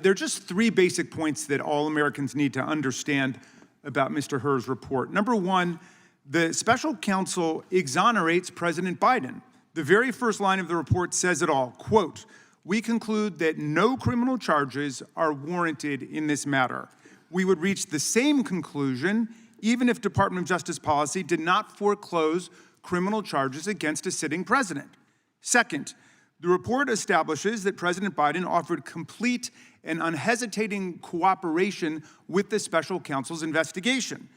There are just three basic points that all Americans need to understand about Mr. Hur's report. Number one, the special counsel exonerates President Biden. The very first line of the report says it all, quote, "We conclude that no criminal charges are warranted in this matter." We would reach the same conclusion even if Department of Justice policy did not foreclose criminal charges against a sitting president. Second, the report establishes that President Biden offered complete and unhesitating cooperation with the special counsel's investigation.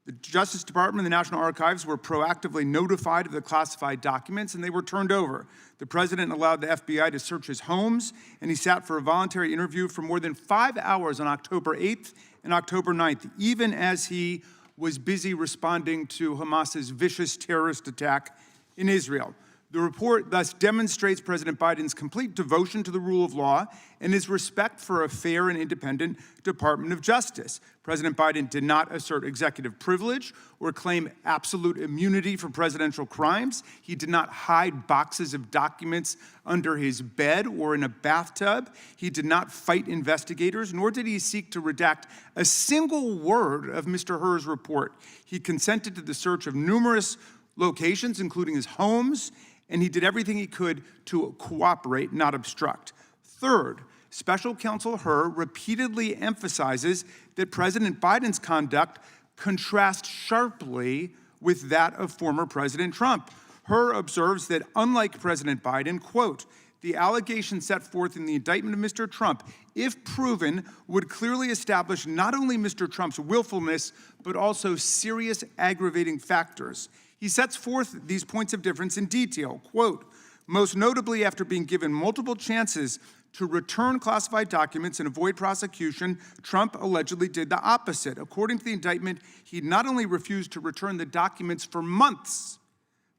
The Justice Department and the National Archives were proactively notified of the classified documents, and they were turned over. The president allowed the FBI to search his homes, and he sat for a voluntary interview for more than 5 hours on October 8th and October 9th, even as he was busy responding to Hamas's vicious terrorist attack in Israel. The report thus demonstrates President Biden's complete devotion to the rule of law and his respect for a fair and independent Department of Justice. President Biden did not assert executive privilege or claim absolute immunity for presidential crimes. He did not hide boxes of documents under his bed or in a bathtub. He did not fight investigators, nor did he seek to redact a single word of Mr. Hur's report. He consented to the search of numerous locations, including his homes, and he did everything he could to cooperate, not obstruct. Third, Special Counsel Hur repeatedly emphasizes that President Biden's conduct contrasts sharply with that of former President Trump. Hur observes that unlike President Biden, quote, "The allegations set forth in the indictment of Mr. Trump, if proven, would clearly establish not only Mr. Trump's willfulness, but also serious aggravating factors." He sets forth these points of difference in detail, quote, "Most notably, after being given multiple chances to return classified documents and avoid prosecution, Trump allegedly did the opposite. According to the indictment, he not only refused to return the documents for months,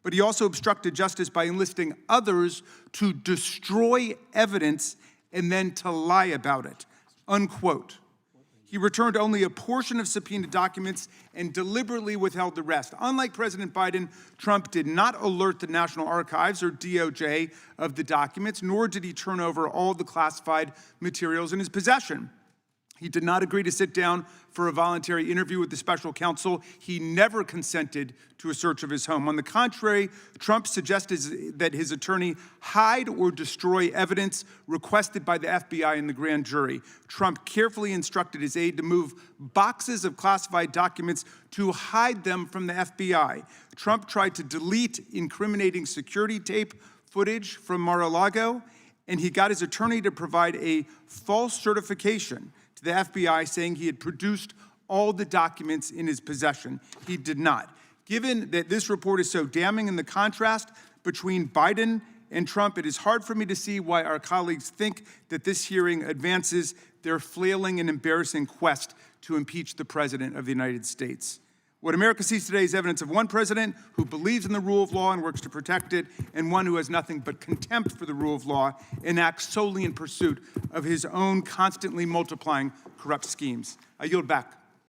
but he also obstructed justice by enlisting others to destroy evidence and then to lie about it," unquote. He returned only a portion of subpoenaed documents and deliberately withheld the rest. Unlike President Biden, Trump did not alert the National Archives or DOJ of the documents, nor did he turn over all the classified materials in his possession. He did not agree to sit down for a voluntary interview with the special counsel. He never consented to a search of his home. On the contrary, Trump suggested that his attorney hide or destroy evidence requested by the FBI and the grand jury. Trump carefully instructed his aide to move boxes of classified documents to hide them from the FBI. Trump tried to delete incriminating security tape footage from Mar-a-Lago, and he got his attorney to provide a false certification to the FBI saying he had produced all the documents in his possession. He did not. Given that this report is so damning in the contrast between Biden and Trump, it is hard for me to see why our colleagues think that this hearing advances their flailing and embarrassing quest to impeach the President of the United States. What America sees today is evidence of one president who believes in the rule of law and works to protect it, and one who has nothing but contempt for the rule of law and acts solely in pursuit of his own constantly multiplying corrupt schemes. I yield back.